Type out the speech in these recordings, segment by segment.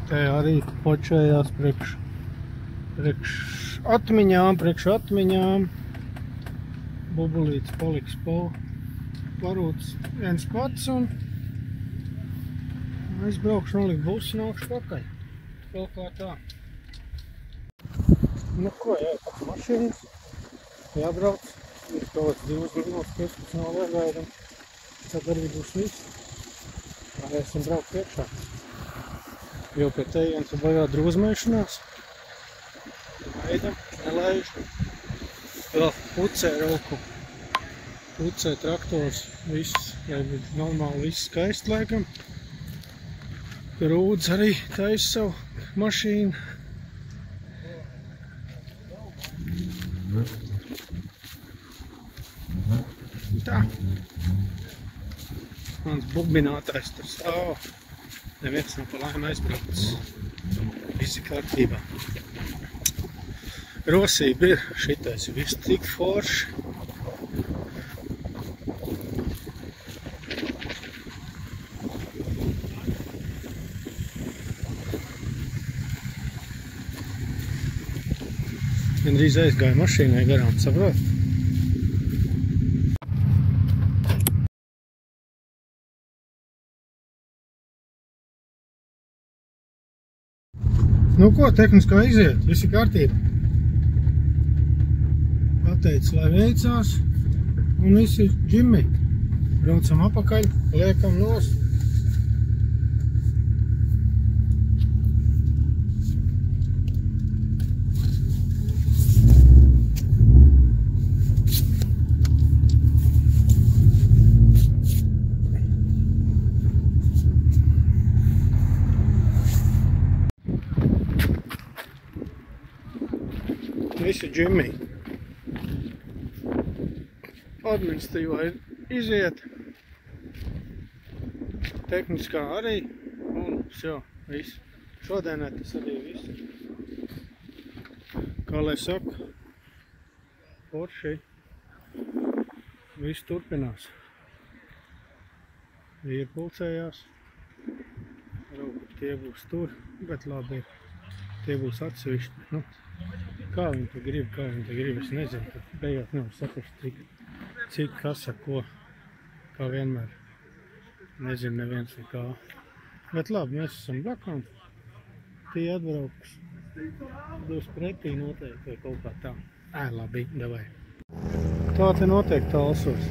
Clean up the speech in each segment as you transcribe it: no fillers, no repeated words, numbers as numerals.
Te arī počējās priekš atmiņām. Bubulīts paliks parūts viens pats un es braukšu nolikt busu un augšu pakaļ. Kaut kā tā. Nu ko, jāpēc mašīnas, jābrauc. Ir kaut 2 minūtes 15 nav iegādam. Tad arī būs viss. Varēsim braukt iekšā. Jo pie tejienas ir bajā drūzmēšanās. Gaidam, nelaižu. Vēl pucē rauku. Pucē traktors. Viss, lai būtu normāli, viss skaisti laikam. Rūdz arī taisa savu mašīnu. Tā. Mans bubinātājs tur stāv. Neviens nav pa laimi aizbraucis. Visi kārtībā. Rosība ir. Šitais ir viss tik forši. Gandrīz aizgāja mašīnai garām, saprot? Nu ko, tehniskā iziet, visi kārtība. Pateic, lai veicās, un visi džimmi. Braucam apakaļ, liekam nost. Visi džimmi. Administratīvā iziet. Tehniskā arī. Un все, viss. Šodienai tas arī viss. Kā lai saka, forši. Viss turpinās. Vīri pulcējās. Varbūt tie būs tur, bet labi, tie būs atsevišķi. Nu, kā viņi te grib, es nezinu, tad beigās nevar saprast, cik kas ar ko, kā vienmēr. Nezinu neviens nekā. Bet labi, mēs esam blakām. Tie atbrauks. Dos pretī noteikti vai kaut kā tā. Labi, davai. Tā te noteikti talsos.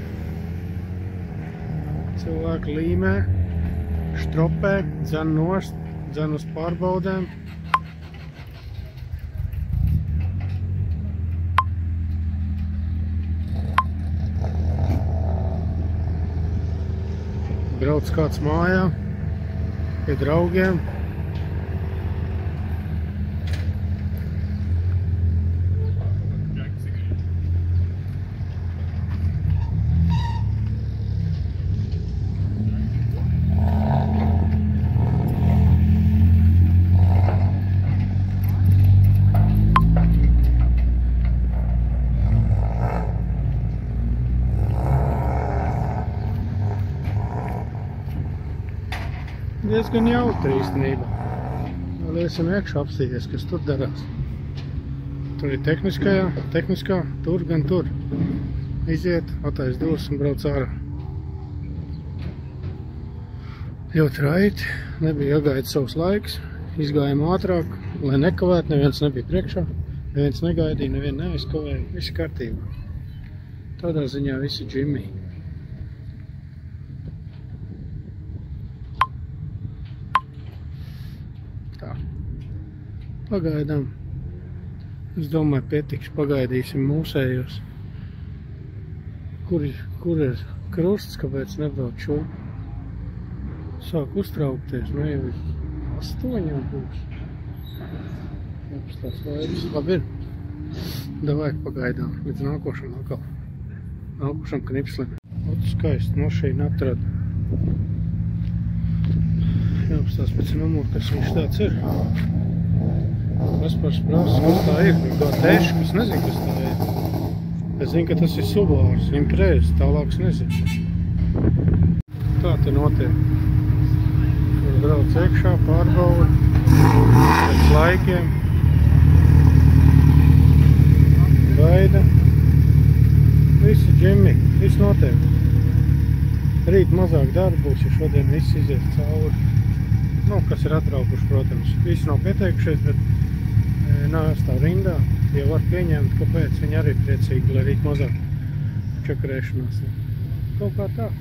Cilvēki līmē, štropē, dzen nost, dzen uz pārbaudēm. Brauc kāds mājā, pie draugiem. Diezgan jautri īstenībā. Vēl esam iekšā apstīties, kas tur darās. Tur ir tehniskā, tur gan tur. Iziet, atais dos un brauc ārā. Ļoti raiti, nebija jāgaida savs laiks. Izgājām ātrāk, lai nekavētu, neviens nebija priekšā. Neviens negaidīja, nevien neaizkavēja. Visi kārtībā. Tādā ziņā visi džimmi. Pagaidām. Es domāju, pietiks, pagaidīsim mūsējos. Kur ir krusts, kāpēc nebrauc šurp? Sāk uztraukties, nu jau 8 būs. Jāpastās vairs. Labi ir. Davai pagaidām, līdz nākošam atkal. Nākošam knipslim. Otu skaisti mašīnu atrada. Jāpastās pēc numuru, kas viņš tāds ir. Kaspars prasa, kas tā ir, kā teši, es nezinu, kas tā ir. Es zinu, ka tas ir Subaru, Impreza, tālāks nezinu. Tā te notiek. Tur brauc iekšā, pārbauda. laikiem. Gaida. Visi džimi, viss notiek. Rīt mazāk darba būs, ja šodien viss izies cauri. Nu, kas ir atraukuši, protams. Visi nav pieteikušies, bet nestāv rindā. Ja var pieņemt, kāpēc viņi arī priecīgi, lai rīt mazāk čakarēšanās. Kaut kā tā.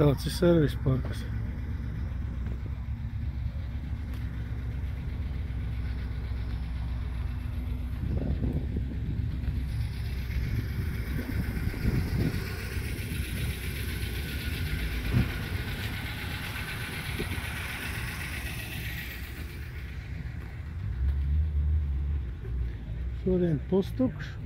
Tāds ir servis parks. Šodien pustukšs.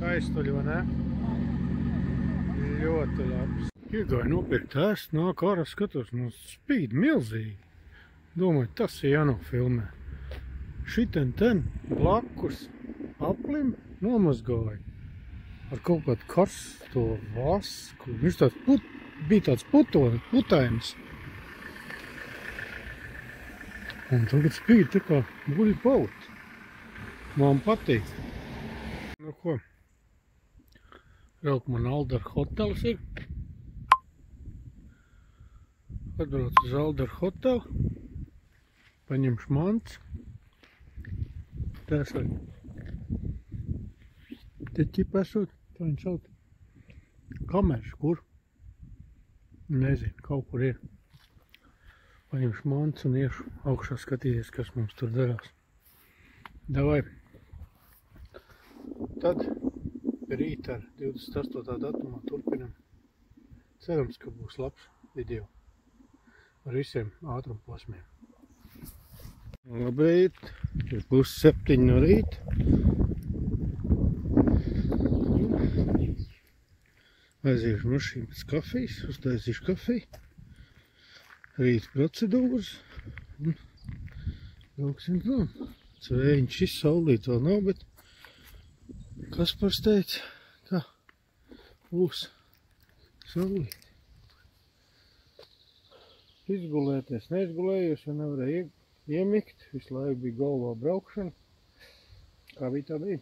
Skaistuļi, vai ne? Ļoti labs. Iegāju nopirkt ēst, nāk ārā skatos, spīd milzīgi. Domāju, tas ir jānofilmē. Šiten ten blakus aplim nomazgāju. ar kaut kādu karsto vasku. Viņš bija tāds putains. Un tagad spīd tā kā guļ paut. Man patīk. Nu ko? Rauk man Aldar hotels ir. Atbrauc uz Aldar hotelu. Paņemšu mants. Tā esot. Te ķipa esot. Tā viņi sauc. Kameras, kur? Nezinu, kaut kur ir. Paņemšu mants un iešu augšā skatīties, kas mums tur darās. Davai. Tad rīt ar 28. datumā turpinam. Cerams, ka būs labs video ar visiem ātrumposmiem. Labrīt, ir 6:30 no rīta. Aiziešu mašīnu pēc kafijas, uztaisīšu kafiju. Rīt procedūras. Un brauksim prom. Vējiņš šis saulīt vēl nav, bet Kaspars teica, ka būs saulīt. Izgulēties neizgulējos, jo nevarēju iemigt. Visu laiku bija galvā braukšana. Kā bija tā bija.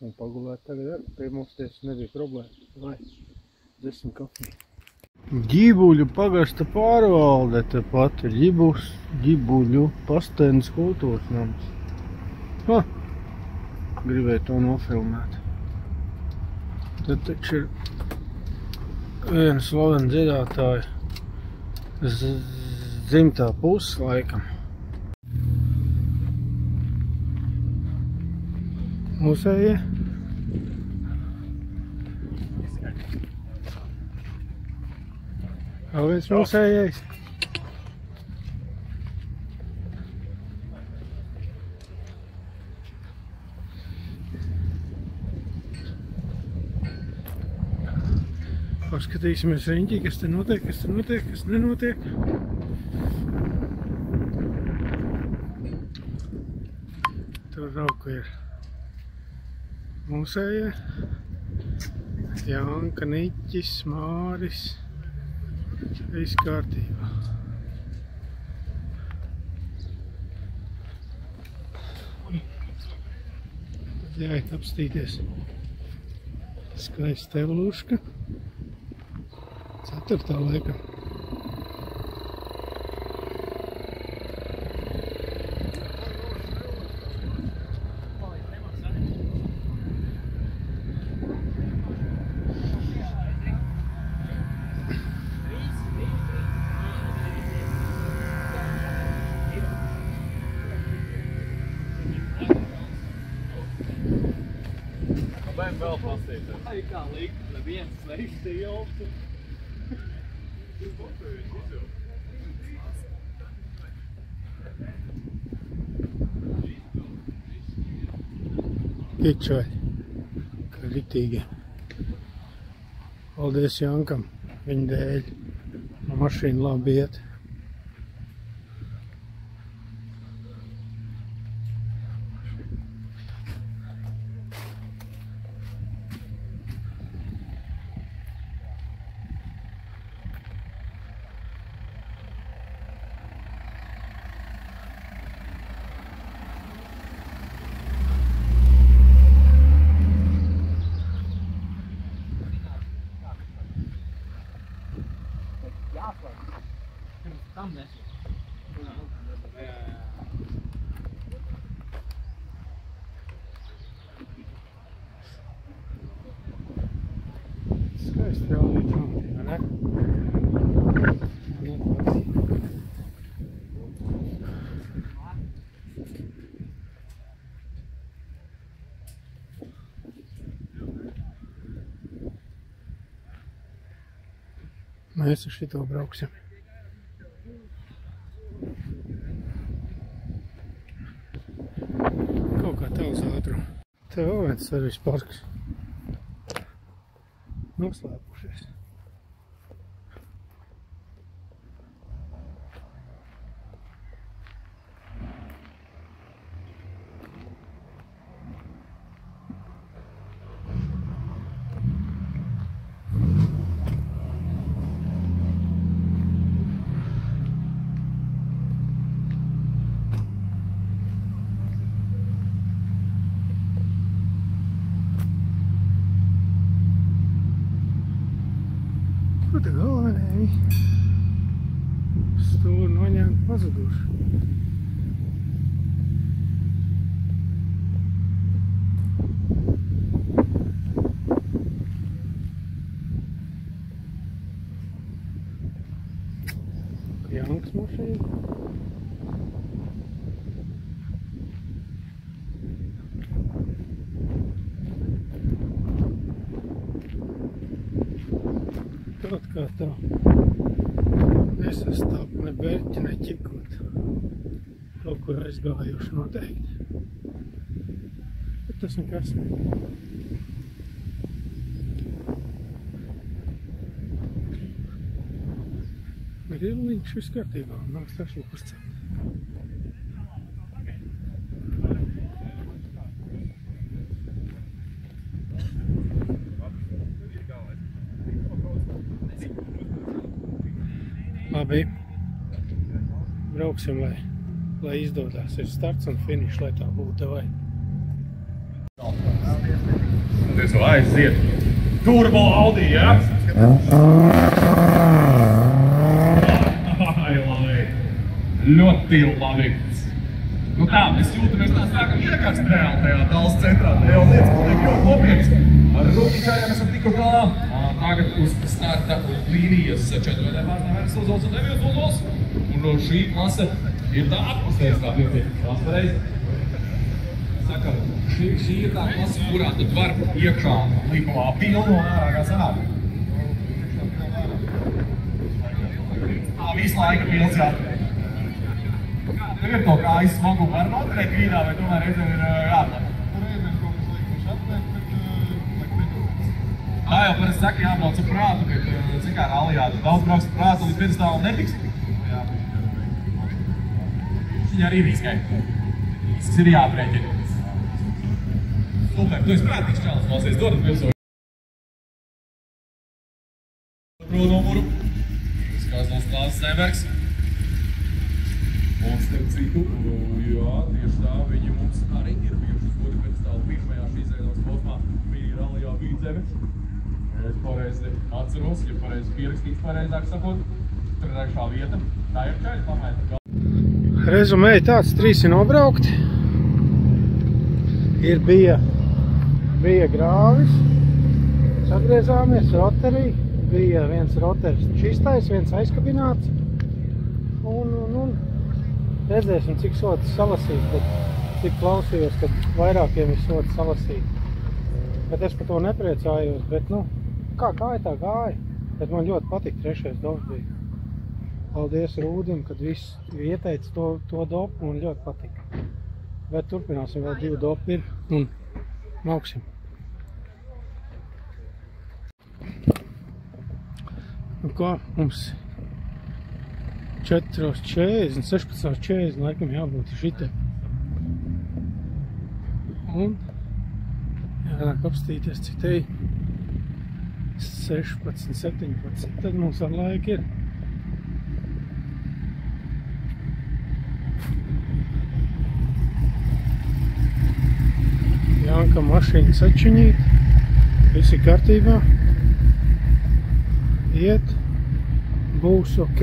Un pagulēt tagad ar piemosties nebija problēma. Vai, dzersim kafiju. Ģibuļu pagasta pārvalde tepat ir Ģibuļu Pastēnas kultūras nams. Ha! Gribēju to nofilmēt. Tad taču ir viena slavena dziedātāja dzimtā puses laikam. Mūsējie. Vēl viens mūsējais. Paskatīsimies riņķī, kas te notiek, kas nenotiek. Tur rauku ir mūsējie. Janka, Niķis, Māris. Viss kārtībā. Tad jāiet apstīties. Skaista tevoluška. 4. laikam. Vēl pasīt. Tā ir kā likt, neviens neizstiltu. Pičoļi, kā ritīgi. Paldies Jankam, viņa dēļ. Mašīna labi iet. Tam nesu. Skaisti jaunīt jaunī, vai ne? Mēs ar šito brauksim. Kaut kā tā uz ātrumu. Te vēl viens servis parks. Noslēpušies. Būtu galvenēji. Stūri noņemt pazuduši. Jankas mašīna. Kaut kā tā nesastāp ne berķi, ne ķikot. Kaut kur aizgājuši noteikti. Bet tas nekas ne. Grillīgs viss kārtībā, nav strašīgi uzcelt. Labi, brauksim, lai izdodās. Ir starts un finišs, lai tā būtu, vai? Tas vēl aiziet. Turbo Audi, jā? Ļoti labi. Nu tā, mēs jūtamies tā sākam iekārst reāli tajā tāls centrā. Te jau lietas paliek ļoti nopietnas. Ar rūpīčājiem esam tikko galā. Tagad uz starta līnijas 4. pārstāvēs uzols un 9 uzols. Un šī klase ir tā atpusējas tā ļoti transpareizi. Sakam, šī ir tā klase, kurā tad var iekšā līkumā pilnu un ārā kā sanāk. Visu laiku pils jā. Tev ir to kājas smagu var noturēt grīdā, vai tomēr reizēm ir jāatliek? Reizēm kaut kas likuši atliek, bet Tā jau parasti saka, jābrauc ar prātu, kad, cik kā rallijā, daudz brauks ar prātu, līdz piedestāvam netiks. Viņa arī riskai. Tas ir jāprēķina. Super, tu esi prātīgs čalis, valsies dodat pilsoju. Pro numuru. Skazls Klāsts Zembergs. Un starp citu, jā, tieši tā, viņi mums arī ir bijuši uz godu piedestāvu pirmajā šīs sēdās posmā mini rallijā Vīdzeme. Es pareizi atceros, ja pareizi pierakstīts pareizāk sakot, trešā vieta, tā ir čaļi pamēta. Rezumēji tāds, 3 ir nobraukti. Bija grāvis, atgriezāmies, roterī, bija viens roteris čistais, viens aizkabināts. Un redzēsim, cik sotas salasīt, bet cik klausījos, kad vairākiem ir sotas salasīt. Bet es par to nepriecājos, bet, kā gāja, tā gāja. Bet man ļoti patika trešais dops bija. Paldies Rūdim, kad viss ieteica to dopu, man ļoti patika. Bet turpināsim, vēl 2 dopi ir un mauksim. Nu kā, mums 4:40, 16:40 laikam jābūt šitai. Un jānāk apstīties citei 16, 17, tad mums ar laiku ir. Janka mašīna sačinīt, visi kārtībā, iet, būs ok.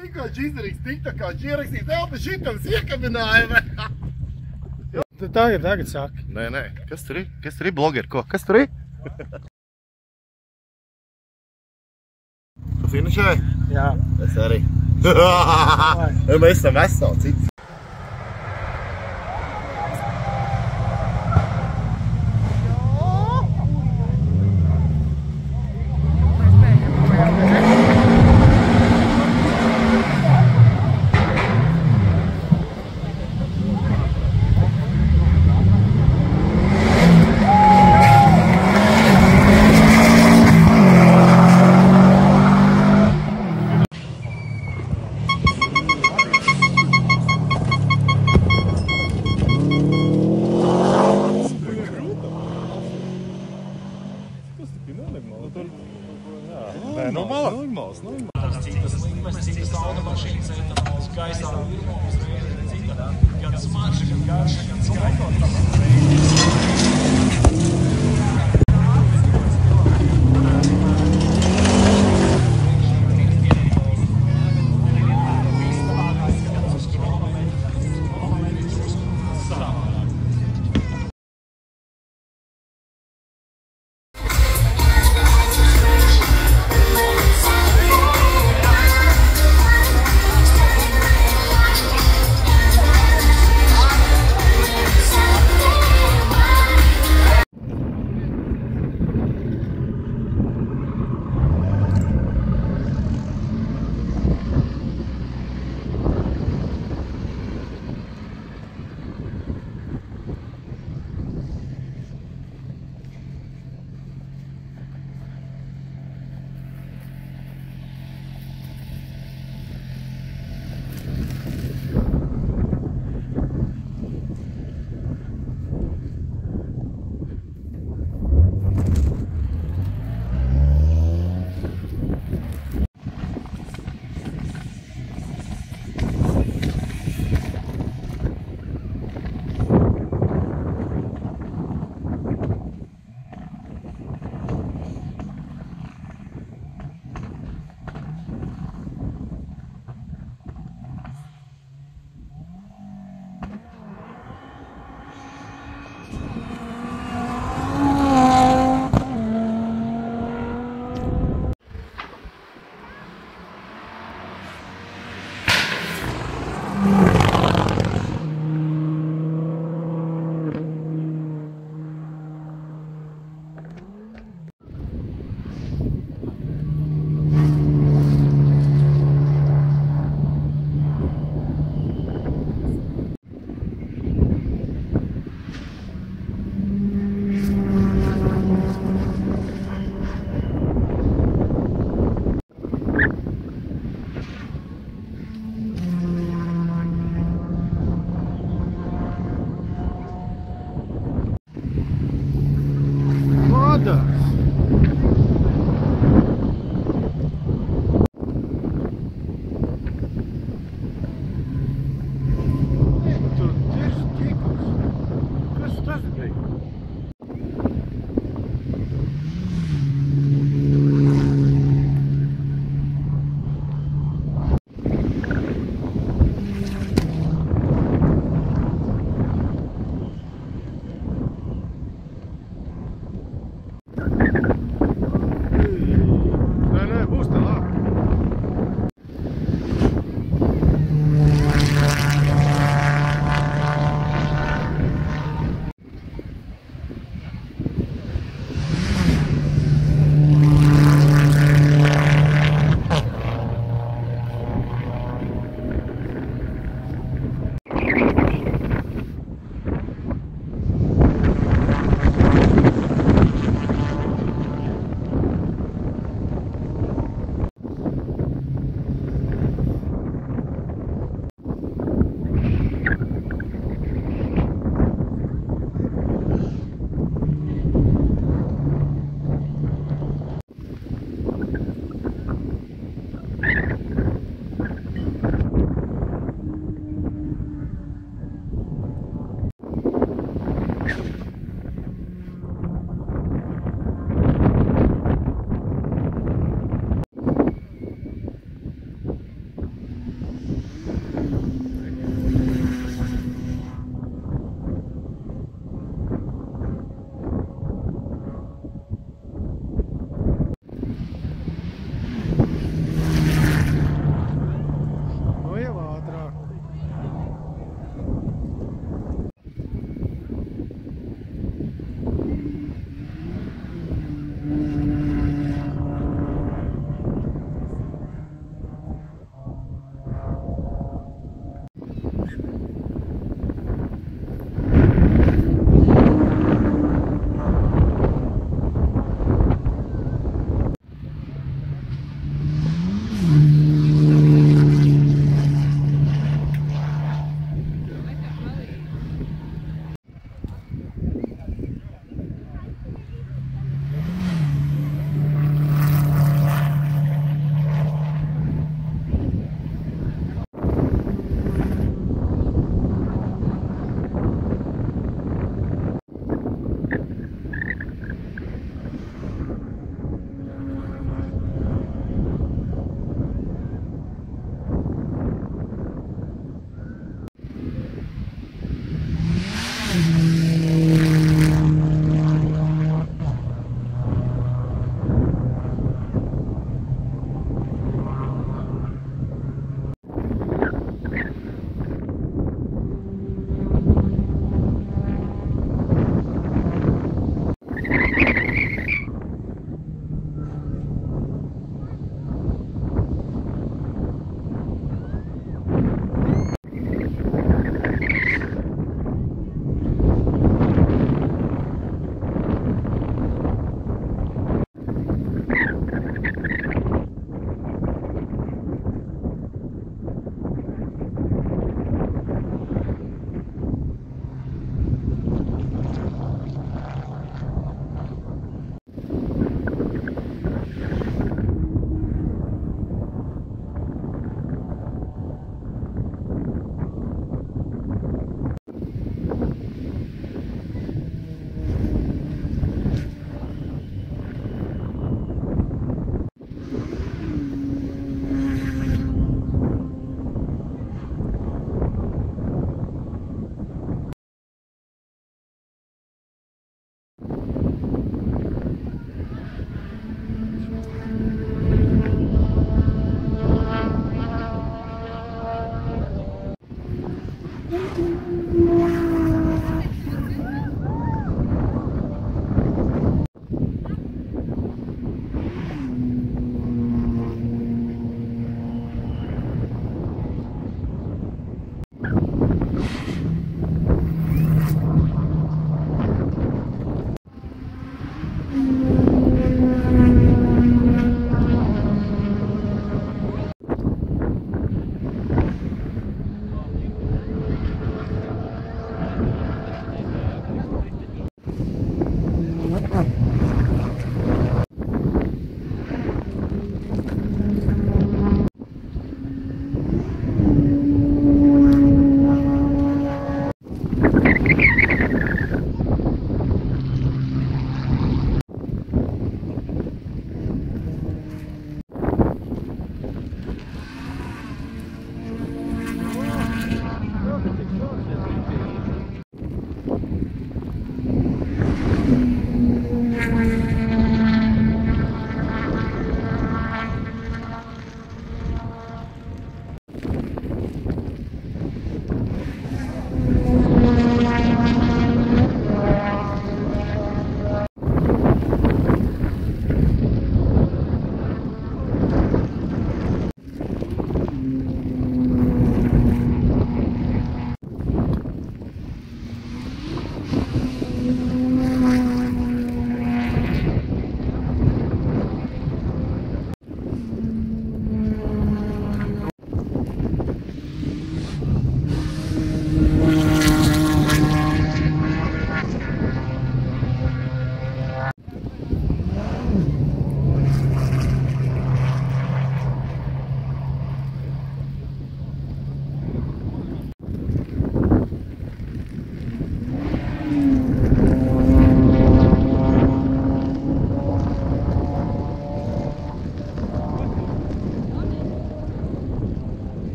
Tikāč izdarīgs tiktakāč ierakstīt, vēl pa šitams iekabinājumi. Tagad saki. Nē, kas tur ir? Kas tur ir, blogeri, ko? Kas tur ir? Tu finišēji? Jā. Es arī. Mēs esam veseli, cits. Normāls. Citas līmes, citas automašīnas, gaisā, cita. smarža, gan garša, gan skaita.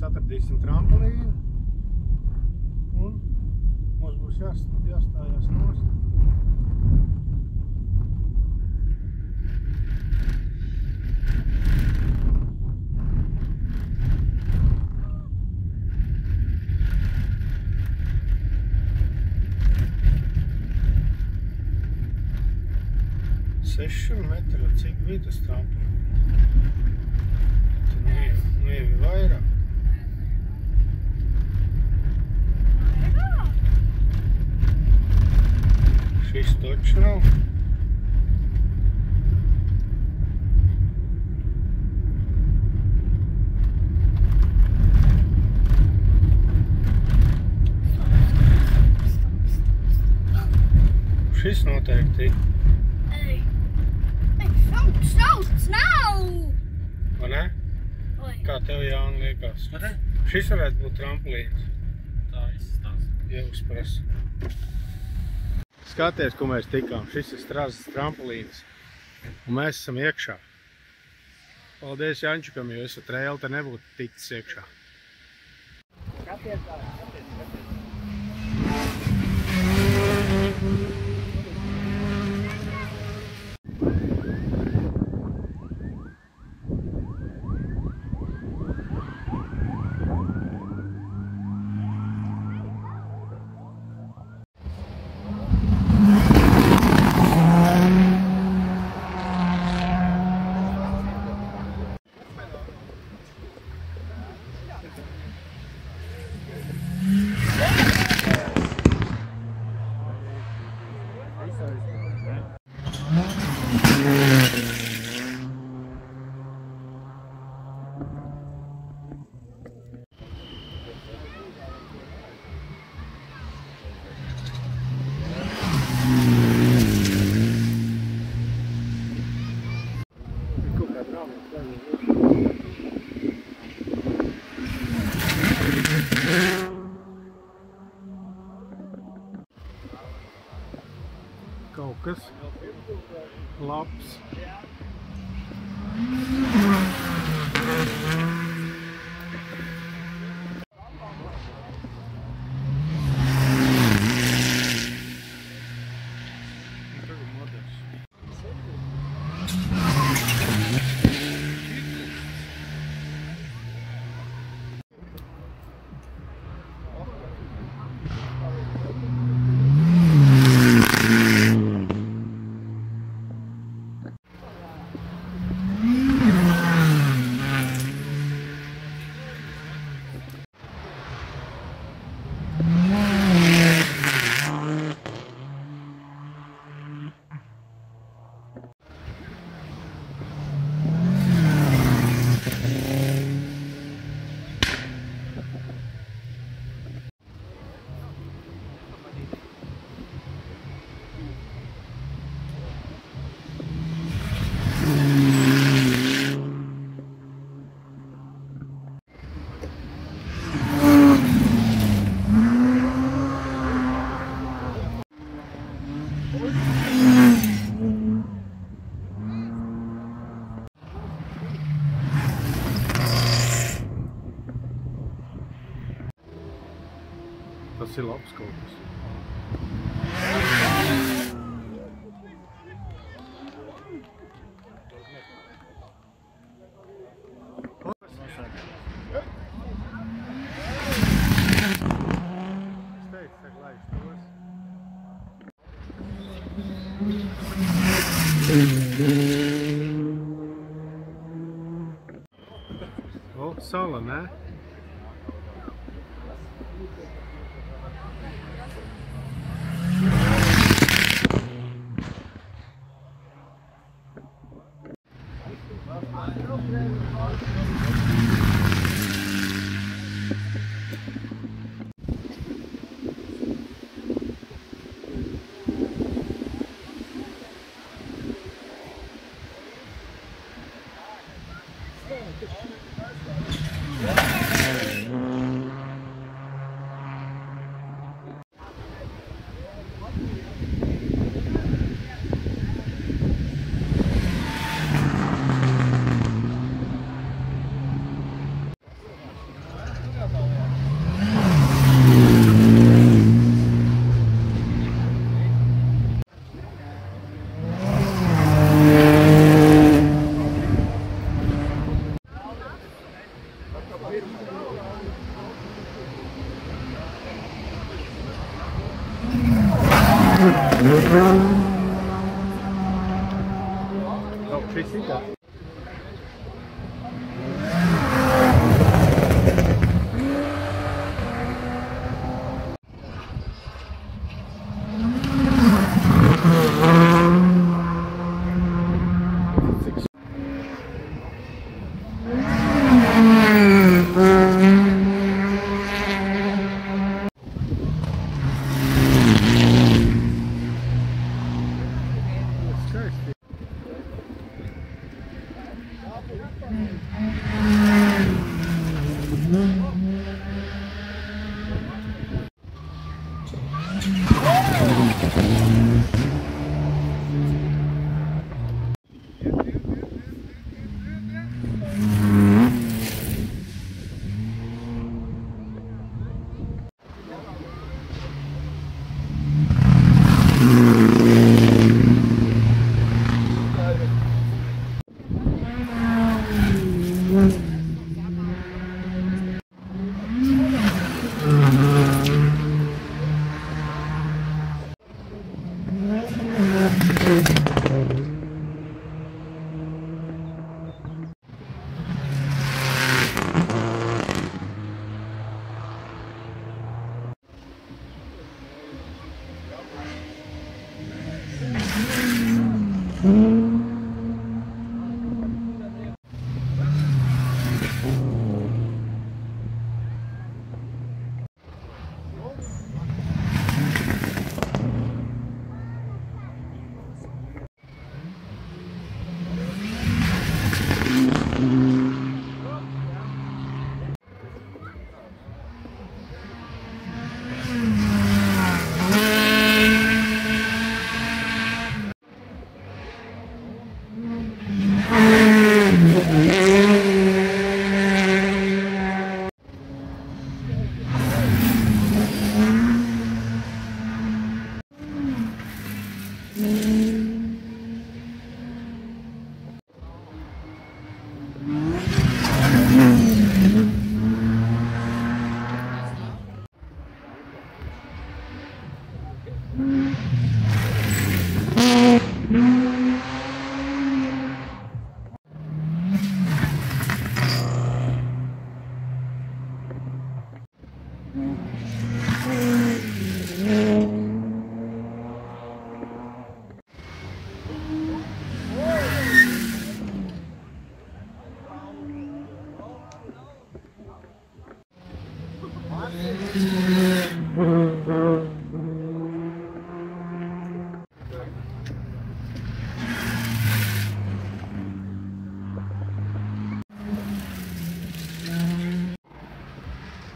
atradīsim trampolīnu. Un mums būs jāstājās nost. Metru, cik bija tas trampolins? Tad nu jau ir vairāk. Šis točs nav. Šis noteikti. Vai ne? Kā tev, Jāni, liekas? Šis varētu būt trampolīns. Tā izstāsta. Jāuzprasa. Skaties, ko mēs tikām. Šis ir Strazdas trampolīns. Un mēs esam iekšā. Paldies Jančukam, jo esat reāli, te nebūtu ticis iekšā. Skaties. Kaut kas labs. Tas ir labs kaut kas. O, sala, ne? Šis ir tā.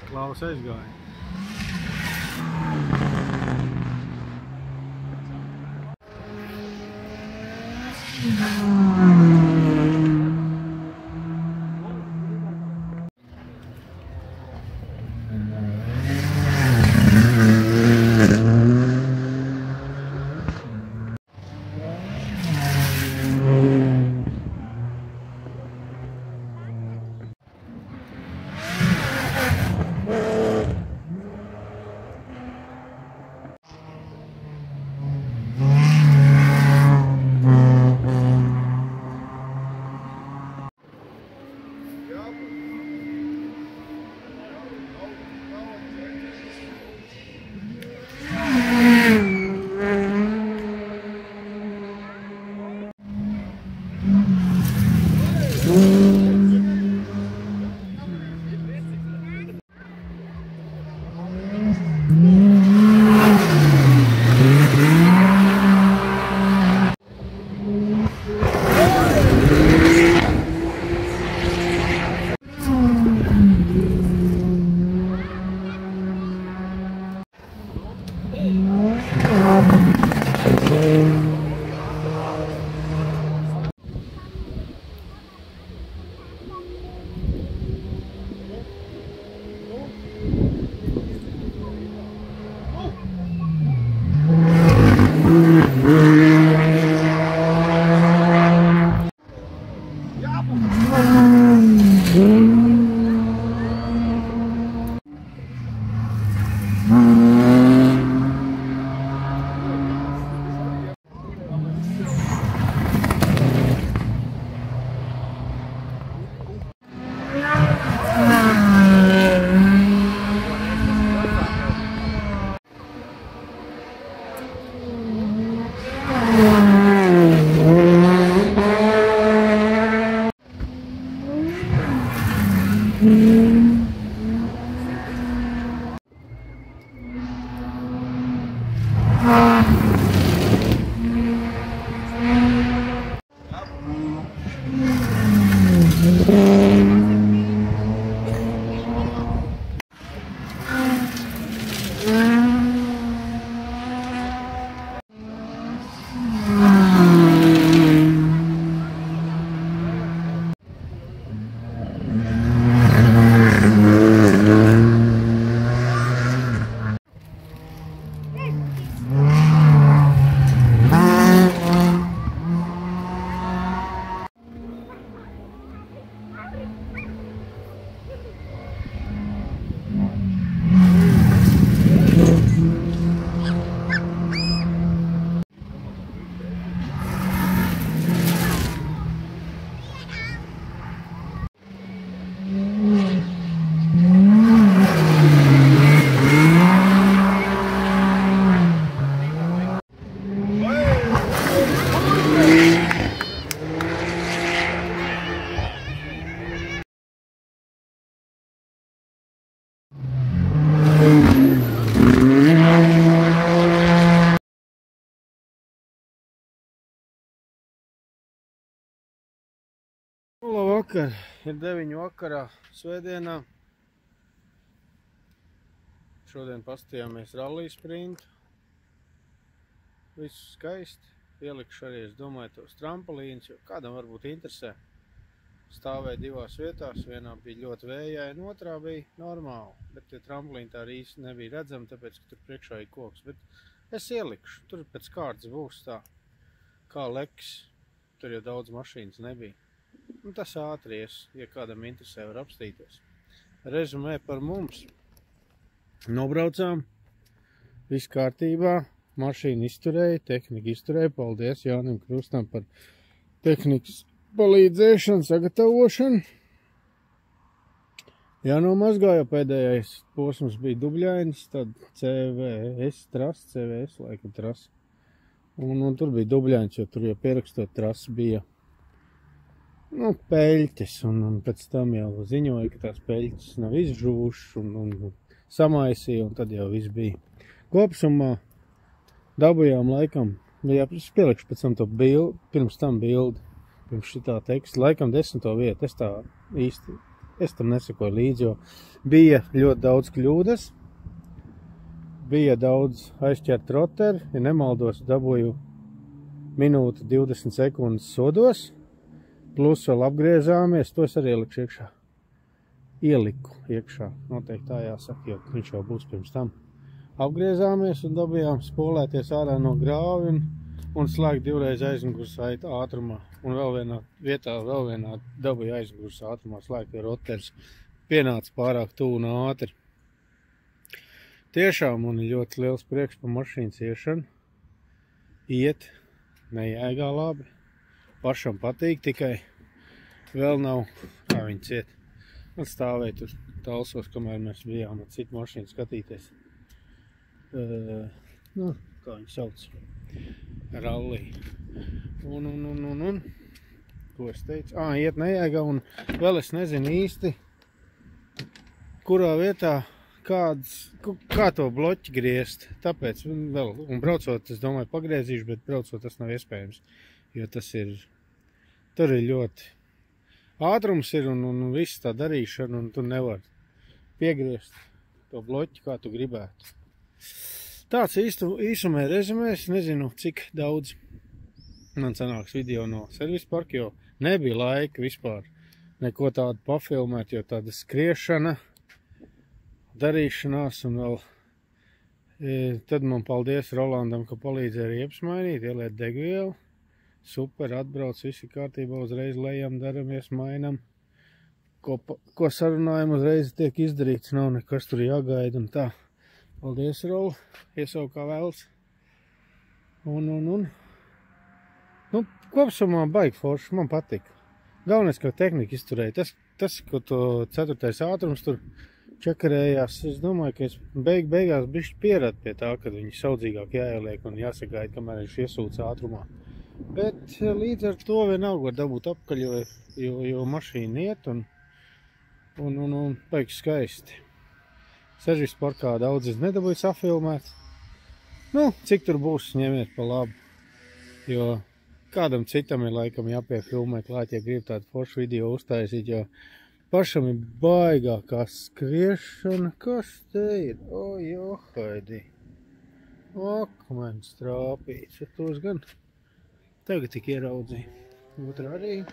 Klaus aizgāja. Labvakar, ir 9 vakarā svētdienā. Šodien paskatījāmies rallija sprintu. Viss skaisti. Ielikšu arī, es domāju, tos trampolīnus, jo kādam varbūt interesē. Stāvēja 2 vietās, vienā bija ļoti vējaina, otrā bija normāli. Bet tie trampolīni tā arī īsti nebija redzami, tāpēc, ka tur priekšā ir koks. Bet es ielikšu, tur pēc kārtas būs tā, kā leks. Tur jau daudz mašīnas nebija. Un tas ātri ies, ja kādam interesē, var apstīties. Rezumē par mums. Nobraucām, viss kārtībā, mašīna izturēja, tehnika izturēja. Paldies Jānim Krustam par tehnikas palīdzēšanu, sagatavošanu. Jānomazgā, jo pēdējais posms bija dubļainis, tad CVS trasa, CVS laikam trasa. Un tur bija dubļains, jo tur jau pierakstot trasa bija peļķes, un pēc tam jau ziņoja, ka tās peļķes nav izžuvušas un samaisīja, un tad jau viss bija. Kopsumā dabujām laikam, jā, es pielikšu pēc tam to bildi, pirms tam bildi, pirms šitā teksta, laikam 10. vietu, es tā īsti, es tam nesakoju līdzi, jo bija ļoti daudz kļūdas, bija daudz aizķert roteri, ja nemaldos, dabūju minūti 20 sekundes sodos, plus vēl apgriezāmies, to es arī ieliku iekšā, noteikti tā jāsaka, jo viņš jau būs pirms tam. Apgriezāmies un dabījām spolēties ārā no grāvi un slēgt 2 reiz aizmugures ātrumā. Un vēl vienā vietā, dabīju aizmugures ātrumā slēgt, jo roteris pienāca pārāk tuvu un ātri. Tiešām man ir ļoti liels prieks par mašīnas iešanu. Iet, nejēgā labi. Pašam patīk, tikai vēl nav, kā viņi ciet. Man stāvēja tur talsos, kamēr mēs bijām ar citu mašīnu skatīties. Kā viņi sauc? Rallija. Un. Ko es teicu? Iet nejēgā, un vēl es nezinu īsti, kurā vietā kā to bloķi griezt. Tāpēc vēl, un braucot, es domāju, pagriezīšu, bet braucot tas nav iespējams. Jo tas ir, tur ir ļoti ātrums ir un viss tā darīšana, un tu nevar piegriezt to bloķi, kā tu gribētu. Tāds īsumē rezumē, es nezinu, cik daudz man sanāks video no servisa parka, jo nebija laika vispār neko tādu pafilmēt, jo tāda skriešana, darīšanās un vēl. Tad man paldies Rolandam, ka palīdzēja riepas mainīt, ieliet degvielu. Super, atbrauc, visi kārtībā, uzreiz lejam, daramies, mainam. Ko sarunājam, uzreiz tiek izdarīts, nav nekas tur jāgaida un tā. Paldies, Rola, iesauc kā vēlas. Kopsumā baigi forši, man patika. Galvenais, ka tehnika izturēja. Tas, ko to 4. ātrums tur čakarējās, es domāju, ka es beigās bišķi pieradu pie tā, kad viņi saudzīgāk jāieliek un jāsagaida, kamēr viņš iesūc ātrumā. Bet līdz ar to vienalga var dabūt apkaļ, jo mašīna iet un baigi skaisti. Servisa parkā daudz es nedabūju safilmēt. Cik tur būs, ņemiet pa labu. Jo kādam citam ir laikam jāpiefilmē klāt, ja grib tādu foršu video uztaisīt, jo pašam ir baigākā skriešana. Kas te ir? Johaidi. Akmens trāpīts. Tos gan tagad tik ieraudzīju. Otra arī.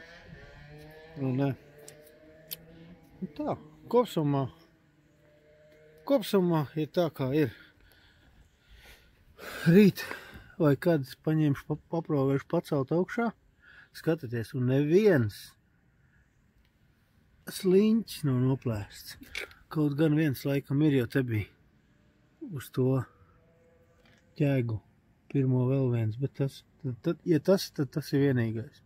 Tā, kopsumā ir tā, kā ir. Rīt vai kad es paņemšu, paprovēšu pacelt augšā, skatieties, un neviens sliņķis nav noplēsts. Kaut gan viens laikam ir, jo te bija uz to ķēgu pirmo vēl viens, bet tad tas ir vienīgais.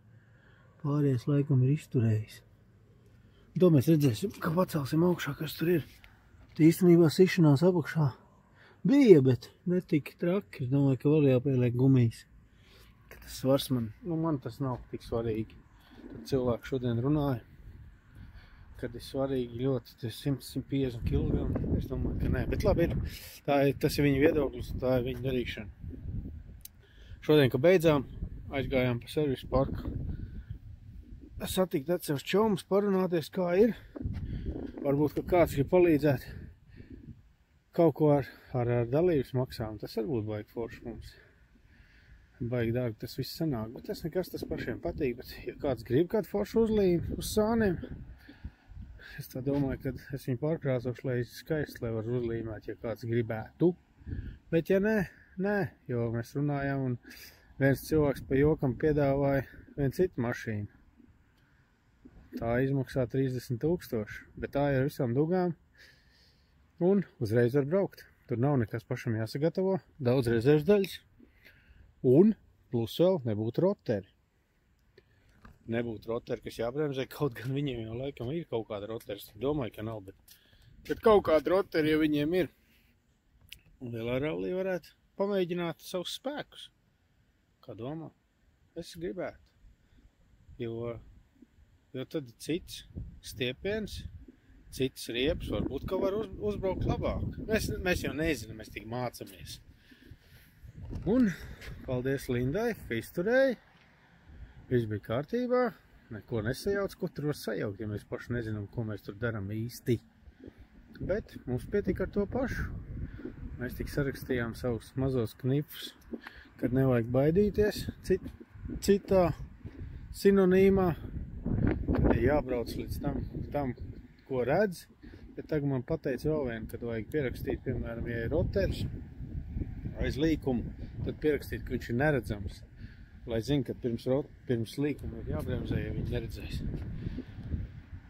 Pārējais laikam ir izturējis. To mēs redzēsim, ka pacelsim augšā, kas tur ir. Īstenībā sišanās apakšā bija, bet netika traki. Es domāju, ka var jāpieliek gumijas. Ka tas svars man tas nav tik svarīgi. Tad cilvēki šodien runāja, kad ir svarīgi ļoti 100-150 kg. Es domāju, ka nē, bet labi ir. Tas ir viņa viedoklis un tā ir viņa darīšana. Šodien, kad beidzām, aizgājām pa servisu parku. satikt atsevišķi čomus, parunāties, kā ir. Varbūt, ka kāds grib palīdzēt kaut ko ar dalības maksām. Tas varbūt baigi forši mums. Baigi dārgi tas viss sanāk, bet tas nekas tas pašiem patīk. Bet, ja kāds grib kādu foršu uzlīmi uz sāniem, es tā domāju, ka es viņu pārkrāsošu, lai skaisti, lai var uzlīmēt, ja kāds gribētu. Bet, ja nē, jo mēs runājām un viens cilvēks pa jokam piedāvāja vienu citu mašīnu. Tā izmaksā 30 000, bet tā ir ar visām dugām un uzreiz var braukt. Tur nav nekas pašam jāsagatavo, daudz rezerves daļas un plus vēl nebūtu roteri. Nebūtu roteri, kas jābremzē, kaut gan viņiem jau laikam ir kaut kāda roteris. Domāju, ka nav, bet kaut kāda roteri, ja viņiem ir. Un vēl ar rallī varētu pamēģināt savus spēkus. Kā domā? Es gribētu. Jo tad cits stiepiens, cits riepas, varbūt, ka var uzbraukt labāk. Mēs jau nezinām, mēs tik mācamies. Un paldies Lindai, ka izturēja. Viss bija kārtībā, neko nesajauc, ko tur var sajaukt, ja mēs paši nezinām, ko mēs tur darām īsti. Bet mums pietika ar to pašu. Mēs tik sarakstījām savus mazos knifus, kad nevajag baidīties citā sinonīmā, kad ir jābrauc līdz tam, ko redz. Bet tagad man pateica vēl vienu, kad vajag pierakstīt, piemēram, ja ir roteris aiz līkumu, tad pierakstīt, ka viņš ir neredzams. Lai zina, ka pirms līkuma ir jābremzē, ja viņi neredzēs.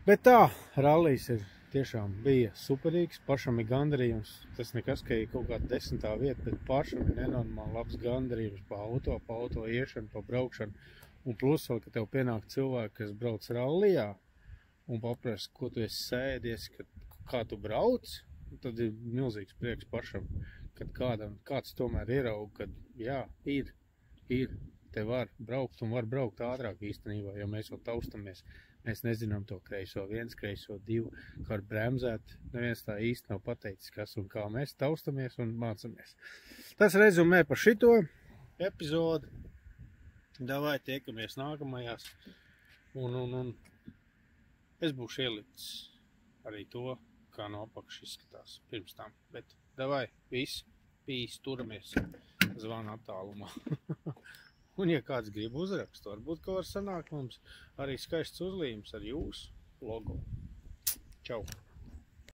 Bet tā, rallijs tiešām bija superīgs, pašam ir gandarījums. Tas nekas, ka ir kaut kāda 10. vieta, bet pašam ir nenormāli labs gandarījums pa auto iešanu, pa braukšanu. Un plus vēl, ka tev pienāk cilvēki, kas brauc rallijā un paprast, ko tu esi sēdies, kā tu brauc, tad ir milzīgs prieks pašam, kad kāds tomēr ierauga, kad jā, ir, te var braukt un var braukt ātrāk īstenībā, jo mēs jau taustamies. Mēs nezinām to kreiso 1, kreiso 2, kā var bremzēt. Neviens tā īsti nav pateicis, kas un kā mēs taustamies un mācamies. Tas rezumē par šito epizodu. Davai, tiekamies nākamajās. Un es būšu ielicis arī to, kā no apakšas izskatās pirms tam. Bet davai, viss, turamies, zvana attālumā. Un, ja kāds grib uzrakstu, varbūt, ka var sanākt mums arī skaists uzlīmes ar jūsu logo. Čau!